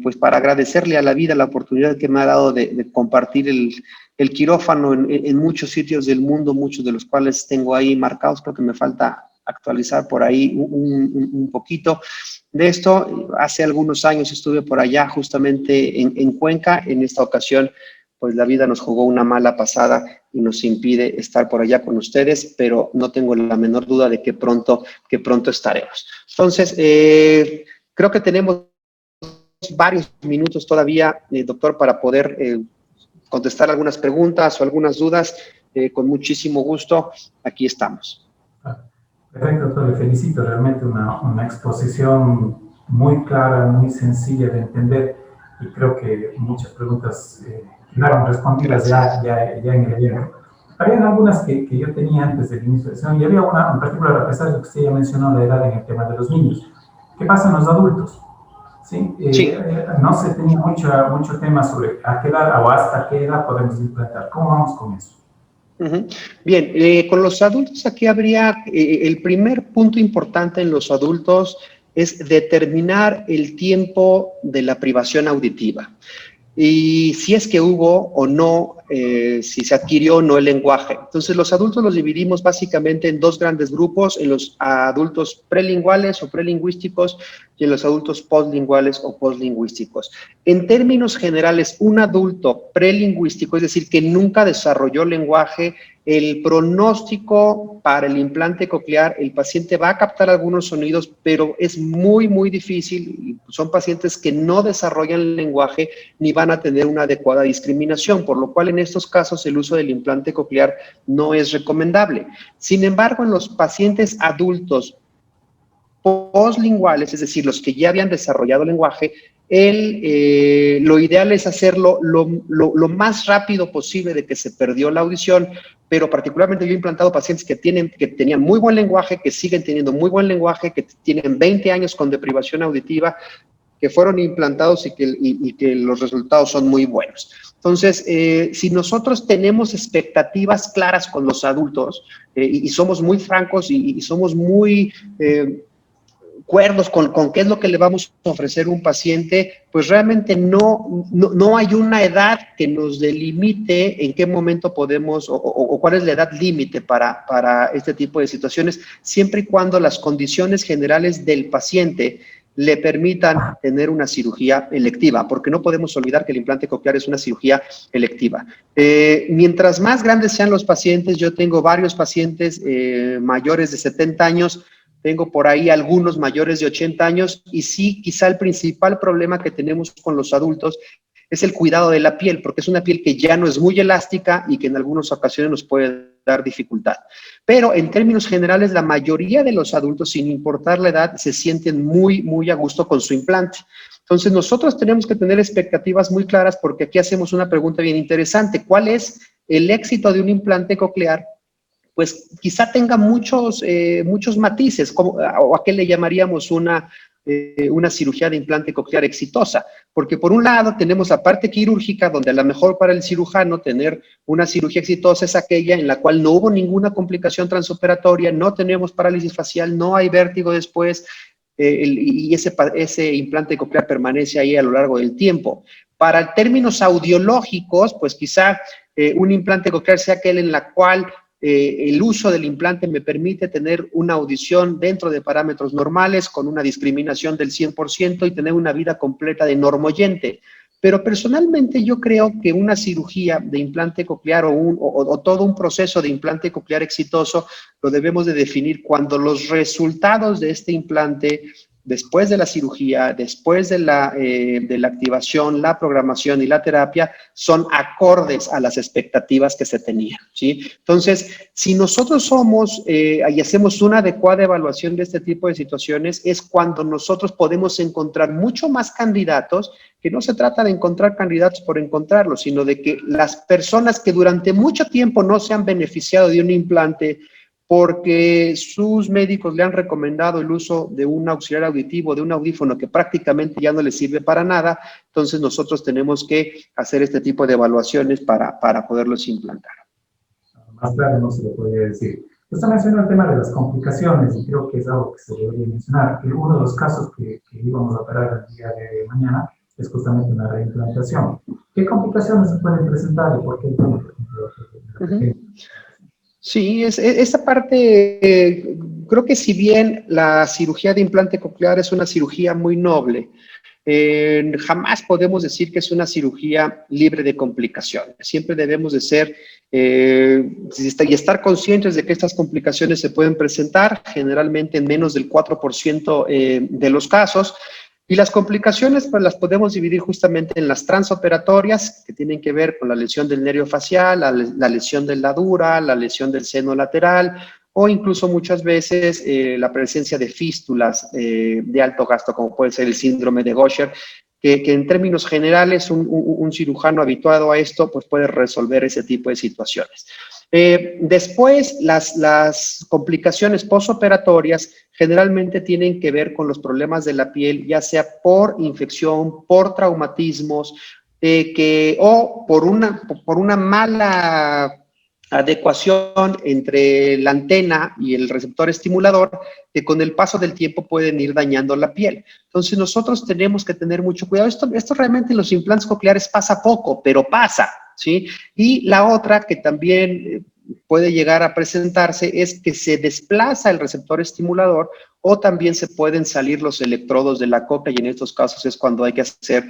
pues para agradecerle a la vida la oportunidad que me ha dado de compartir el quirófano en muchos sitios del mundo, muchos de los cuales tengo ahí marcados. Creo que me falta actualizar por ahí un poquito de esto. Hace algunos años estuve por allá justamente en Cuenca. En esta ocasión pues la vida nos jugó una mala pasada y nos impide estar por allá con ustedes, pero no tengo la menor duda de que pronto estaremos. Entonces, creo que tenemos varios minutos todavía, doctor, para poder contestar algunas preguntas o algunas dudas. Con muchísimo gusto, aquí estamos. Perfecto, doctor, le felicito. Realmente una exposición muy clara, muy sencilla de entender y creo que muchas preguntas quedaron respondidas ya en el video. Habían algunas que yo tenía antes del inicio de la sesión y había una en particular, a pesar de que usted ya mencionó la edad en el tema de los niños. ¿Qué pasa en los adultos? ¿Sí? Sí. No se tenía mucho tema sobre a qué edad o hasta qué edad podemos implantar. ¿Cómo vamos con eso? Bien, con los adultos aquí habría, el primer punto importante en los adultos es determinar el tiempo de la privación auditiva. Y si es que hubo o no, si se adquirió o no el lenguaje. Entonces, los adultos los dividimos básicamente en dos grandes grupos, en los adultos prelinguales o prelingüísticos y en los adultos postlinguales o postlingüísticos. En términos generales, un adulto prelingüístico, es decir, que nunca desarrolló lenguaje, el pronóstico para el implante coclear, el paciente va a captar algunos sonidos, pero es muy, muy difícil. Son pacientes que no desarrollan el lenguaje ni van a tener una adecuada discriminación, por lo cual en estos casos el uso del implante coclear no es recomendable. Sin embargo, en los pacientes adultos postlinguales, es decir, los que ya habían desarrollado lenguaje, lo ideal es hacerlo lo más rápido posible de que se perdió la audición, pero particularmente yo he implantado pacientes que tenían muy buen lenguaje, que siguen teniendo muy buen lenguaje, que tienen 20 años con deprivación auditiva, que fueron implantados y que los resultados son muy buenos. Entonces, si nosotros tenemos expectativas claras con los adultos y somos muy francos y somos muy cuerdos con qué es lo que le vamos a ofrecer a un paciente, pues realmente no hay una edad que nos delimite en qué momento podemos o cuál es la edad límite para este tipo de situaciones, siempre y cuando las condiciones generales del paciente le permitan tener una cirugía electiva, porque no podemos olvidar que el implante coclear es una cirugía electiva. Mientras más grandes sean los pacientes, yo tengo varios pacientes mayores de 70 años, tengo por ahí algunos mayores de 80 años y sí, quizá el principal problema que tenemos con los adultos es el cuidado de la piel, porque es una piel que ya no es muy elástica y que en algunas ocasiones nos puede dar dificultad. Pero en términos generales, la mayoría de los adultos, sin importar la edad, se sienten muy, muy a gusto con su implante. Entonces, nosotros tenemos que tener expectativas muy claras porque aquí hacemos una pregunta bien interesante. ¿Cuál es el éxito de un implante coclear? Pues quizá tenga muchos matices, o a qué le llamaríamos una cirugía de implante coclear exitosa, porque por un lado tenemos la parte quirúrgica, donde a lo mejor para el cirujano tener una cirugía exitosa es aquella en la cual no hubo ninguna complicación transoperatoria, no tenemos parálisis facial, no hay vértigo después, y ese implante coclear permanece ahí a lo largo del tiempo. Para términos audiológicos, pues quizá un implante coclear sea aquel en la cual el uso del implante me permite tener una audición dentro de parámetros normales con una discriminación del 100% y tener una vida completa de normoyente. Pero personalmente yo creo que una cirugía de implante coclear o todo un proceso de implante coclear exitoso lo debemos de definir cuando los resultados de este implante, después de la cirugía, después de la activación, la programación y la terapia, son acordes a las expectativas que se tenían, ¿sí? Entonces, si nosotros somos y hacemos una adecuada evaluación de este tipo de situaciones, es cuando nosotros podemos encontrar mucho más candidatos, que no se trata de encontrar candidatos por encontrarlos, sino de que las personas que durante mucho tiempo no se han beneficiado de un implante porque sus médicos le han recomendado el uso de un auxiliar auditivo, de un audífono que prácticamente ya no le sirve para nada, entonces nosotros tenemos que hacer este tipo de evaluaciones para poderlos implantar. Más claro no se lo podría decir. Usted mencionó el tema de las complicaciones y creo que es algo que se debería mencionar. Que uno de los casos que íbamos a operar el día de mañana es justamente una reimplantación. ¿Qué complicaciones se pueden presentar y por qué? Por ejemplo, Sí, esa parte, creo que si bien la cirugía de implante coclear es una cirugía muy noble, jamás podemos decir que es una cirugía libre de complicaciones. Siempre debemos de ser y estar conscientes de que estas complicaciones se pueden presentar generalmente en menos del 4% de los casos. Y las complicaciones pues las podemos dividir justamente en las transoperatorias, que tienen que ver con la lesión del nervio facial, la lesión de la dura, la lesión del seno lateral, o incluso muchas veces la presencia de fístulas de alto gasto, como puede ser el síndrome de Gaucher, que en términos generales un cirujano habituado a esto pues puede resolver ese tipo de situaciones. Después, las complicaciones postoperatorias generalmente tienen que ver con los problemas de la piel, ya sea por infección, por traumatismos, o por una mala adecuación entre la antena y el receptor estimulador, que con el paso del tiempo pueden ir dañando la piel. Entonces, nosotros tenemos que tener mucho cuidado. Esto realmente en los implantes cocleares pasa poco, pero pasa, ¿sí? Y la otra que también puede llegar a presentarse es que se desplaza el receptor estimulador o también se pueden salir los electrodos de la cóclea y en estos casos es cuando hay que hacer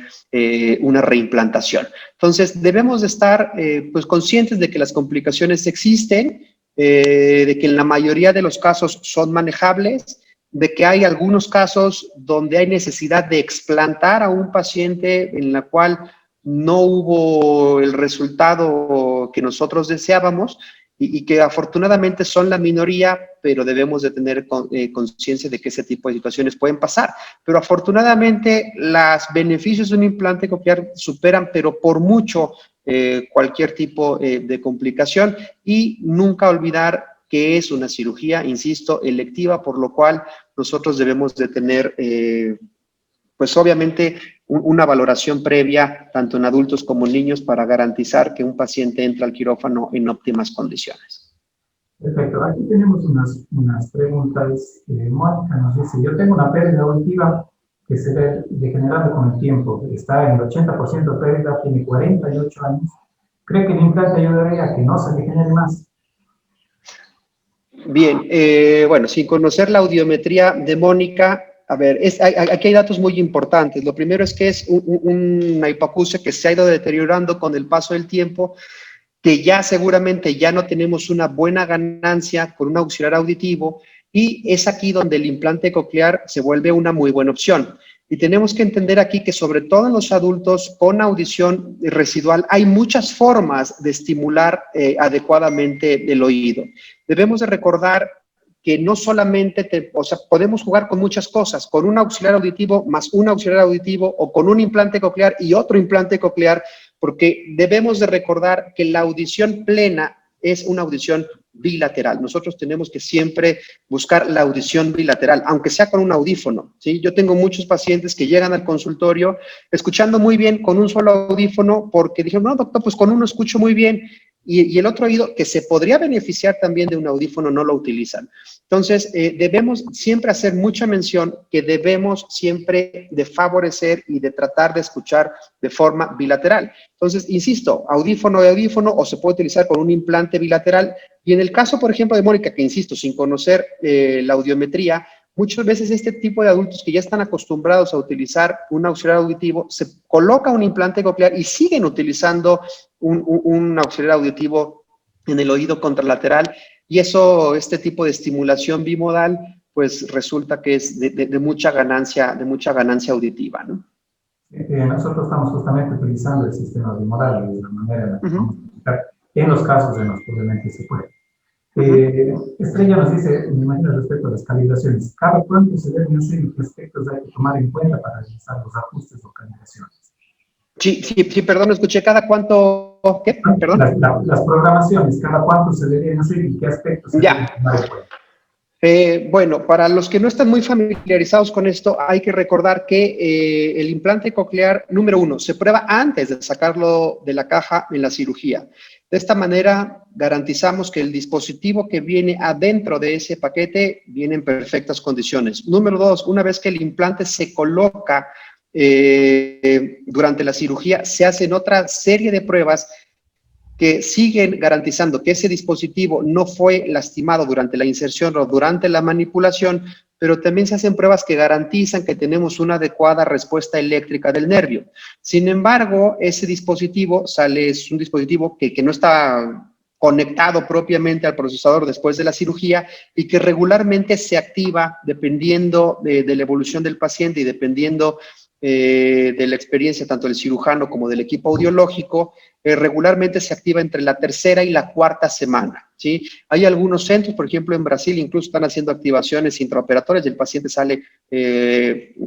una reimplantación. Entonces, debemos de estar pues conscientes de que las complicaciones existen, de que en la mayoría de los casos son manejables, de que hay algunos casos donde hay necesidad de explantar a un paciente en la cual no hubo el resultado que nosotros deseábamos y que afortunadamente son la minoría, pero debemos de tener conciencia de que ese tipo de situaciones pueden pasar. Pero afortunadamente los beneficios de un implante coclear superan, pero por mucho, cualquier tipo de complicación y nunca olvidar que es una cirugía, insisto, electiva, por lo cual nosotros debemos de tener, pues obviamente, una valoración previa, tanto en adultos como en niños, para garantizar que un paciente entra al quirófano en óptimas condiciones. Perfecto. Aquí tenemos unas preguntas. Mónica nos dice, yo tengo una pérdida auditiva que se ve degenerando con el tiempo. Está en el 80% de pérdida, tiene 48 años. ¿Cree que el implante ayudaría a que no se degenere más? Bien, bueno, sin conocer la audiometría de Mónica, a ver, aquí hay datos muy importantes. Lo primero es que es una hipoacusia que se ha ido deteriorando con el paso del tiempo, que ya seguramente ya no tenemos una buena ganancia con un auxiliar auditivo y es aquí donde el implante coclear se vuelve una muy buena opción. Y tenemos que entender aquí que sobre todo en los adultos con audición residual hay muchas formas de estimular adecuadamente el oído. Debemos de recordar que no solamente, podemos jugar con muchas cosas, con un auxiliar auditivo más un auxiliar auditivo o con un implante coclear y otro implante coclear, porque debemos de recordar que la audición plena es una audición bilateral. Nosotros tenemos que siempre buscar la audición bilateral, aunque sea con un audífono, ¿sí? Yo tengo muchos pacientes que llegan al consultorio escuchando muy bien con un solo audífono porque dijeron, no, doctor, pues con uno escucho muy bien y el otro oído que se podría beneficiar también de un audífono no lo utilizan. Entonces, debemos siempre hacer mucha mención que debemos siempre de favorecer y de tratar de escuchar de forma bilateral. Entonces, insisto, audífono de audífono o se puede utilizar con un implante bilateral. Y en el caso, por ejemplo, de Mónica, que insisto, sin conocer la audiometría, muchas veces este tipo de adultos que ya están acostumbrados a utilizar un auxiliar auditivo, se coloca un implante coclear y siguen utilizando un auxiliar auditivo en el oído contralateral y eso, este tipo de estimulación bimodal, pues resulta que es de mucha ganancia auditiva, ¿no? Nosotros estamos justamente utilizando el sistema bimodal de la manera en la que vamos a aplicar en los casos en los que obviamente se puede. Estrella nos dice, me imagino respecto a las calibraciones, ¿cada cuánto se deben hacer y qué aspectos hay que tomar en cuenta para realizar los ajustes o calibraciones? Sí, perdón, escuché, ¿cada cuánto? ¿Qué? Perdón. Las programaciones, ¿cada cuánto se deben hacer y qué aspectos se deben tomar en cuenta? Bueno, para los que no están muy familiarizados con esto, hay que recordar que el implante coclear, número 1, se prueba antes de sacarlo de la caja en la cirugía. De esta manera, garantizamos que el dispositivo que viene adentro de ese paquete viene en perfectas condiciones. Número 2, una vez que el implante se coloca durante la cirugía, se hacen otra serie de pruebas que siguen garantizando que ese dispositivo no fue lastimado durante la inserción o durante la manipulación, pero también se hacen pruebas que garantizan que tenemos una adecuada respuesta eléctrica del nervio. Sin embargo, ese dispositivo es un dispositivo que no está conectado propiamente al procesador después de la cirugía y que regularmente se activa dependiendo de la evolución del paciente y dependiendo de la experiencia tanto del cirujano como del equipo audiológico, regularmente se activa entre la tercera y la cuarta semana, ¿sí? Hay algunos centros, por ejemplo, en Brasil, incluso están haciendo activaciones intraoperatorias y el paciente sale,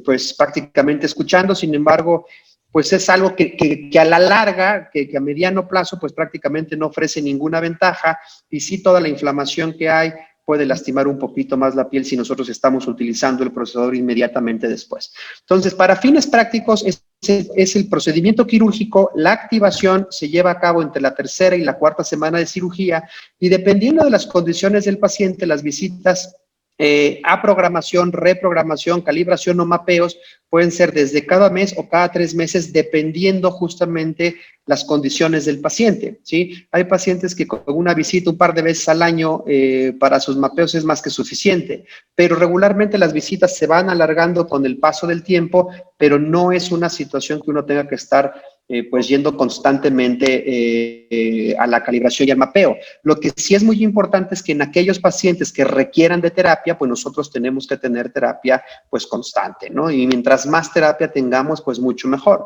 pues, prácticamente escuchando. Sin embargo, pues es algo que a la larga, que a mediano plazo, pues prácticamente no ofrece ninguna ventaja y sí toda la inflamación que hay puede lastimar un poquito más la piel si nosotros estamos utilizando el procesador inmediatamente después. Entonces, para fines prácticos, es el procedimiento quirúrgico, la activación se lleva a cabo entre la tercera y la cuarta semana de cirugía y dependiendo de las condiciones del paciente, las visitas a programación, reprogramación, calibración o mapeos pueden ser desde cada mes o cada 3 meses, dependiendo justamente las condiciones del paciente, ¿sí? Hay pacientes que con una visita un par de veces al año para sus mapeos es más que suficiente, pero regularmente las visitas se van alargando con el paso del tiempo, pero no es una situación que uno tenga que estar pues yendo constantemente a la calibración y al mapeo. Lo que sí es muy importante es que en aquellos pacientes que requieran de terapia, pues nosotros tenemos que tener terapia pues constante, ¿no? Y mientras más terapia tengamos, pues mucho mejor.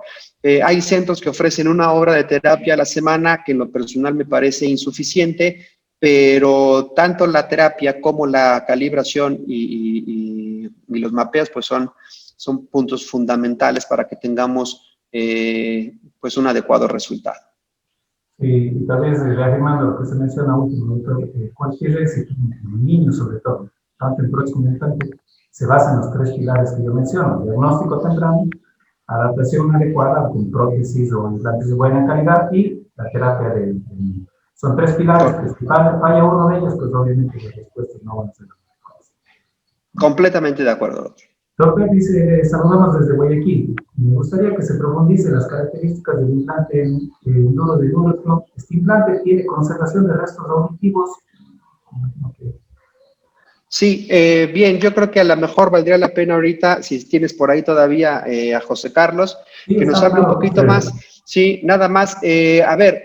Hay centros que ofrecen una hora de terapia a la semana, que en lo personal me parece insuficiente, pero tanto la terapia como la calibración y los mapeos, pues son puntos fundamentales para que tengamos pues un adecuado resultado. Y tal vez reafirmando lo que se menciona último, doctor, cualquier éxito en niños sobre todo, tanto en PROEX como en IMPLANTE, se basa en los 3 pilares que yo menciono: diagnóstico temprano, adaptación adecuada con prótesis o implantes de buena calidad y la terapia son 3 pilares que si falla uno de ellos, pues obviamente las respuestas no van a ser las adecuadas. Completamente de acuerdo, doctor. Doctor, dice, saludamos desde Guayaquil. Me gustaría que se profundice las características del implante duro de Neurotron. ¿Este implante tiene conservación de restos auditivos? Okay. Sí, bien, yo creo que a lo mejor valdría la pena ahorita, si tienes por ahí todavía a José Carlos, sí, que nos hable un poquito más. Sí, nada más. A ver,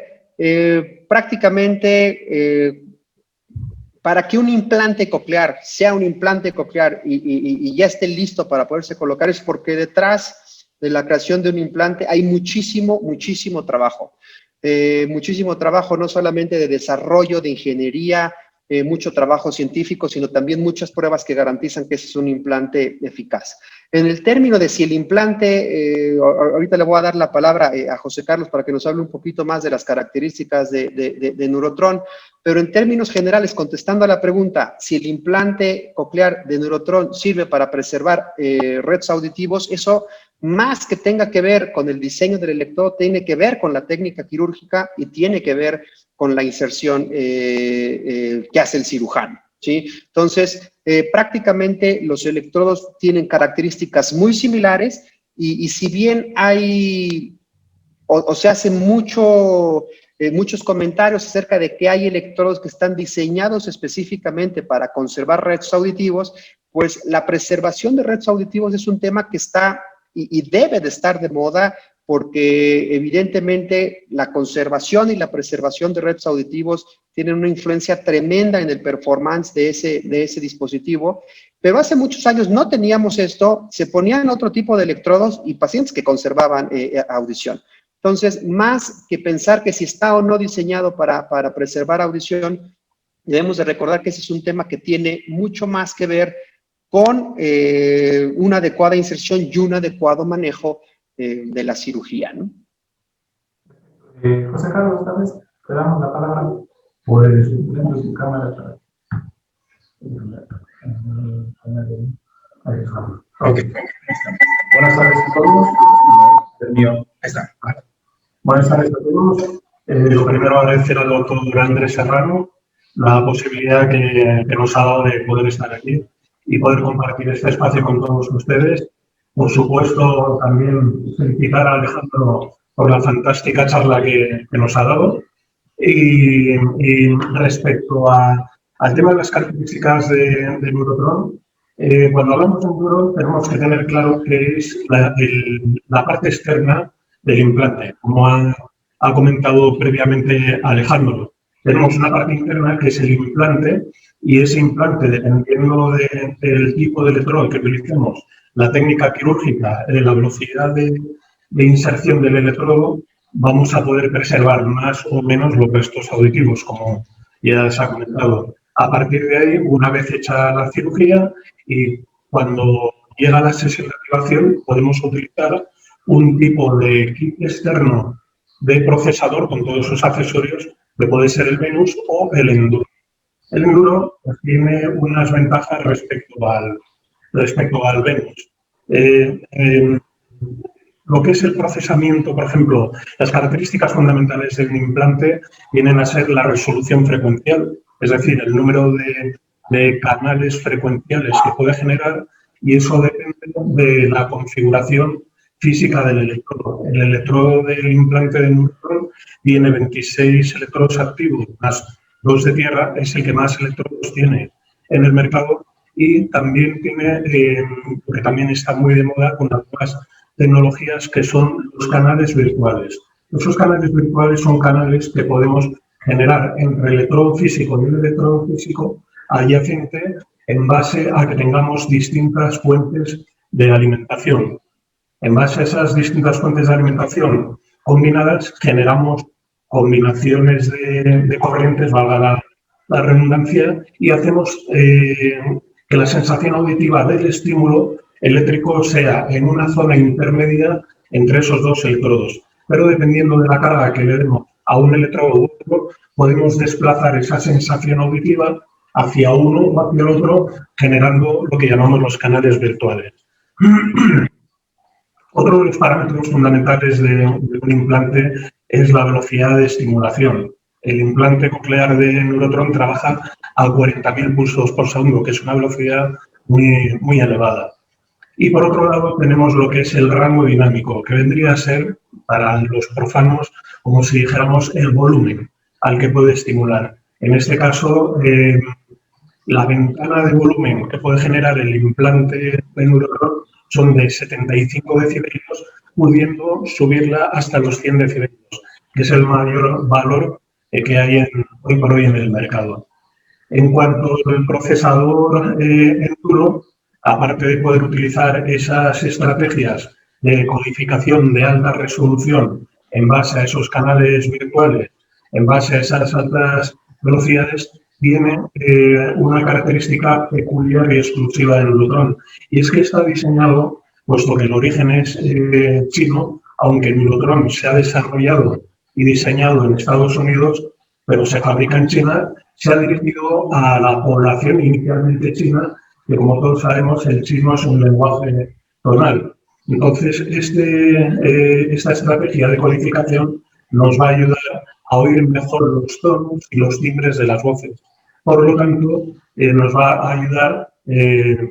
prácticamente para que un implante coclear sea un implante coclear y ya esté listo para poderse colocar, es porque detrás de la creación de un implante hay muchísimo trabajo. Muchísimo trabajo, no solamente de desarrollo, de ingeniería, mucho trabajo científico, sino también muchas pruebas que garantizan que ese es un implante eficaz. En el término de si el implante, ahorita le voy a dar la palabra a José Carlos para que nos hable un poquito más de las características de Neurotron, pero en términos generales, contestando a la pregunta, si el implante coclear de Neurotron sirve para preservar retos auditivos, eso más que tenga que ver con el diseño del electrodo, tiene que ver con la técnica quirúrgica y tiene que ver con la inserción que hace el cirujano, ¿sí? Entonces, prácticamente los electrodos tienen características muy similares y si bien hay o se hacen muchos comentarios acerca de que hay electrodos que están diseñados específicamente para conservar retos auditivos, pues la preservación de retos auditivos es un tema que está y debe de estar de moda, porque evidentemente la conservación y la preservación de retos auditivos tienen una influencia tremenda en el performance de ese dispositivo, pero hace muchos años no teníamos esto, se ponían otro tipo de electrodos y pacientes que conservaban audición. Entonces, más que pensar que si está o no diseñado para preservar audición, debemos de recordar que ese es un tema que tiene mucho más que ver con una adecuada inserción y un adecuado manejo de la cirugía, ¿no? José Carlos, esta vez te damos la palabra por dentro de tu cámara para... Okay. Buenas tardes a todos. El mío, ahí está. Vale. Buenas tardes a todos. Lo primero, agradecer al doctor Andrés Serrano la posibilidad que nos ha dado de poder estar aquí y poder compartir este espacio con todos ustedes. Por supuesto, también felicitar a Alejandro por la fantástica charla que nos ha dado. Y respecto al tema de las características de Neurotron, cuando hablamos de Neurotron tenemos que tener claro que es la parte externa del implante, como ha comentado previamente Alejandro. Tenemos una parte interna que es el implante, y ese implante, dependiendo del tipo de electrodo que utilicemos, la técnica quirúrgica, la velocidad de inserción del electrodo, vamos a poder preservar más o menos los restos auditivos, como ya se ha comentado. A partir de ahí, una vez hecha la cirugía y cuando llega la sesión de activación, podemos utilizar un tipo de kit externo de procesador con todos sus accesorios, que puede ser el Venus o el Enduro. El Enduro pues, tiene unas ventajas respecto al Venus. Lo que es el procesamiento, por ejemplo, las características fundamentales de un implante vienen a ser la resolución frecuencial, es decir, el número de canales frecuenciales que puede generar, y eso depende de la configuración física del electrodo. El electrodo del implante de Neurotron tiene 26 electrodos activos, más 2 de tierra, es el que más electrodos tiene en el mercado, y también tiene, que también está muy de moda con las nuevas tecnologías, que son los canales virtuales. Esos canales virtuales son canales que podemos generar entre el electrodo físico y el electrodo físico adyacente en base a que tengamos distintas fuentes de alimentación. En base a esas distintas fuentes de alimentación combinadas, generamos combinaciones de corrientes, valga la redundancia, y hacemos que la sensación auditiva del estímulo eléctrico sea en una zona intermedia entre esos dos electrodos. Pero dependiendo de la carga que le demos a un electrodo u otro, podemos desplazar esa sensación auditiva hacia uno o hacia el otro, generando lo que llamamos los canales virtuales. Otro de los parámetros fundamentales de un implante es la velocidad de estimulación. El implante coclear de Neurotron trabaja a 40.000 pulsos por segundo, que es una velocidad muy elevada. Y por otro lado tenemos lo que es el rango dinámico, que vendría a ser, para los profanos, como si dijéramos el volumen al que puede estimular. En este caso, la ventana de volumen que puede generar el implante de Neurotron son de 75 decibelios, pudiendo subirla hasta los 100 decibelios, que es el mayor valor que hay hoy por hoy en el mercado. En cuanto al procesador Enduro, aparte de poder utilizar esas estrategias de codificación de alta resolución en base a esos canales virtuales, en base a esas altas velocidades, tiene una característica peculiar y exclusiva del Neurotron, y es que está diseñado, puesto que el origen es chino, aunque el Neurotron se ha desarrollado y diseñado en Estados Unidos, pero se fabrica en China, se ha dirigido a la población inicialmente china, que como todos sabemos el chino es un lenguaje tonal. Entonces, esta estrategia de codificación nos va a ayudar a oír mejor los tonos y los timbres de las voces. Por lo tanto, nos va a ayudar,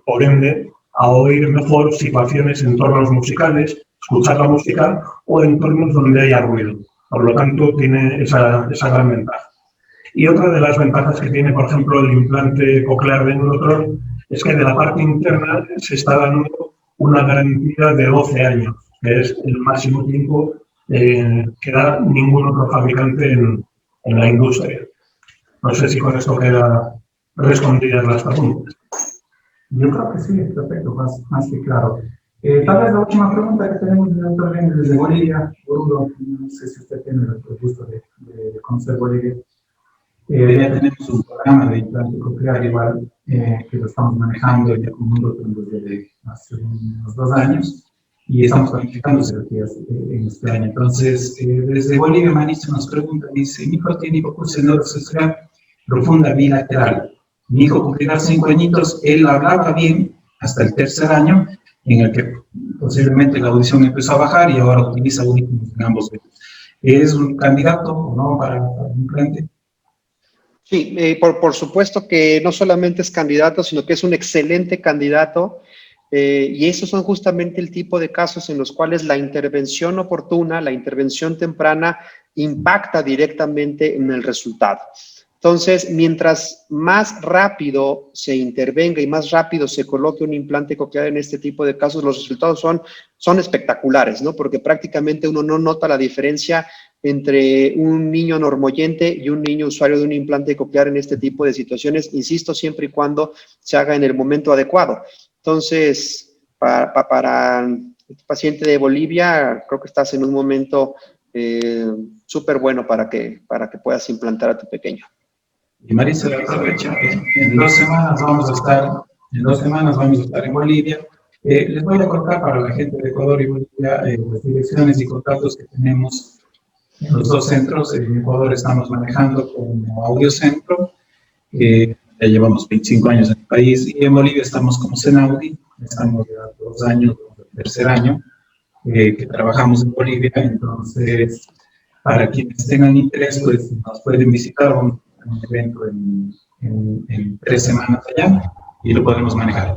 por ende, a oír mejor situaciones, entornos musicales, escuchar la música o entornos donde haya ruido. Por lo tanto, tiene esa gran ventaja. Y otra de las ventajas que tiene, por ejemplo, el implante coclear de Neurotron es que de la parte interna se está dando una garantía de 12 años, que es el máximo tiempo que da ningún otro fabricante en la industria. No sé si con esto queda respondidas las preguntas. Yo creo que sí, perfecto, más que claro. Tal vez la última pregunta que tenemos del doctor Lenz desde Bolivia. Bruno, no sé si usted tiene el gusto de conocer Bolivia. Ya tenemos un programa de implante coclear igual que lo estamos manejando ya con Neurotron desde hace unos 2 años y estamos planificando cirugías en este año. Entonces, desde Bolivia, Manisto nos pregunta, dice, mi hijo tiene hipoacusia neurosensorial profunda bilateral. Mi hijo cumplirá 5 añitos, él hablaba bien hasta el 3er año, en el que posiblemente la audición empezó a bajar y ahora utiliza audífonos en ambos dedos. ¿Es un candidato o no para un implante? Sí, por supuesto que no solamente es candidato, sino que es un excelente candidato, y esos son justamente el tipo de casos en los cuales la intervención oportuna, la intervención temprana, impacta directamente en el resultado. Entonces, mientras más rápido se intervenga y más rápido se coloque un implante coclear en este tipo de casos, los resultados son espectaculares, ¿no? Porque prácticamente uno no nota la diferencia entre un niño normoyente y un niño usuario de un implante coclear en este tipo de situaciones, insisto, siempre y cuando se haga en el momento adecuado. Entonces, para el paciente de Bolivia, creo que estás en un momento súper bueno para que puedas implantar a tu pequeño. Y Marisa aprovecha, en 2 semanas vamos a estar en Bolivia. Les voy a contar para la gente de Ecuador y Bolivia las direcciones y contactos que tenemos en los 2 centros. En Ecuador estamos manejando como Audiocentro, ya llevamos 25 años en el país, y en Bolivia estamos como Cenaudi, estamos ya 2 años, el 3er año que trabajamos en Bolivia. Entonces, para quienes tengan interés, pues nos pueden visitar un evento en en 3 semanas allá y lo podemos manejar.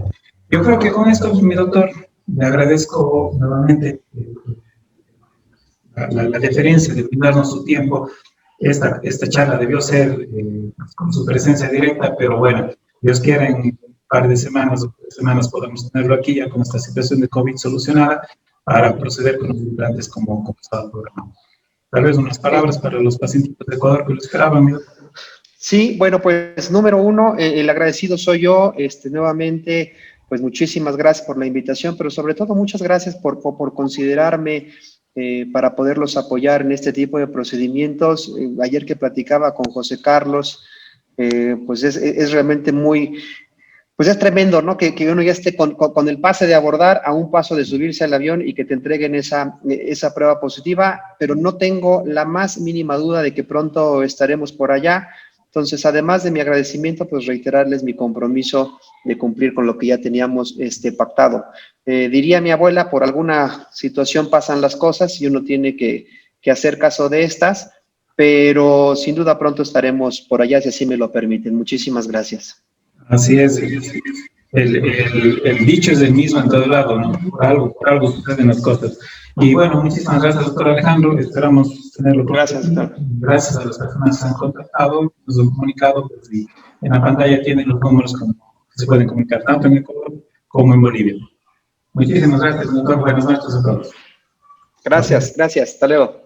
Yo creo que con esto, mi doctor, le agradezco nuevamente la deferencia de brindarnos su tiempo. Esta charla debió ser con su presencia directa, pero bueno, Dios quiera en un par de semanas o 3 semanas podamos tenerlo aquí ya con esta situación de COVID solucionada para proceder con los implantes como estaba programado. Tal vez unas palabras para los pacientes de Ecuador que lo esperaban, mi doctor. Sí, bueno, pues número uno, el agradecido soy yo, nuevamente, pues muchísimas gracias por la invitación, pero sobre todo muchas gracias por considerarme para poderlos apoyar en este tipo de procedimientos. Ayer que platicaba con José Carlos, pues es realmente pues es tremendo, ¿no? Que uno ya esté con el pase de abordar a un paso de subirse al avión y que te entreguen esa prueba positiva, pero no tengo la más mínima duda de que pronto estaremos por allá. Entonces, además de mi agradecimiento, pues reiterarles mi compromiso de cumplir con lo que ya teníamos pactado. Diría mi abuela, por alguna situación pasan las cosas y uno tiene que hacer caso de estas, pero sin duda pronto estaremos por allá, si así me lo permiten. Muchísimas gracias. Así es, el dicho es el mismo en todo lado, ¿no? Por algo suceden las cosas. Y bueno, muchísimas gracias, doctor Alejandro. Esperamos tenerlo. Gracias, doctor. Gracias a las personas que han contactado, nos han comunicado, pues, y en la pantalla tienen los números que se pueden comunicar tanto en Ecuador como en Bolivia. Muchísimas gracias, doctor. Buenas noches a todos. Gracias. Hasta luego.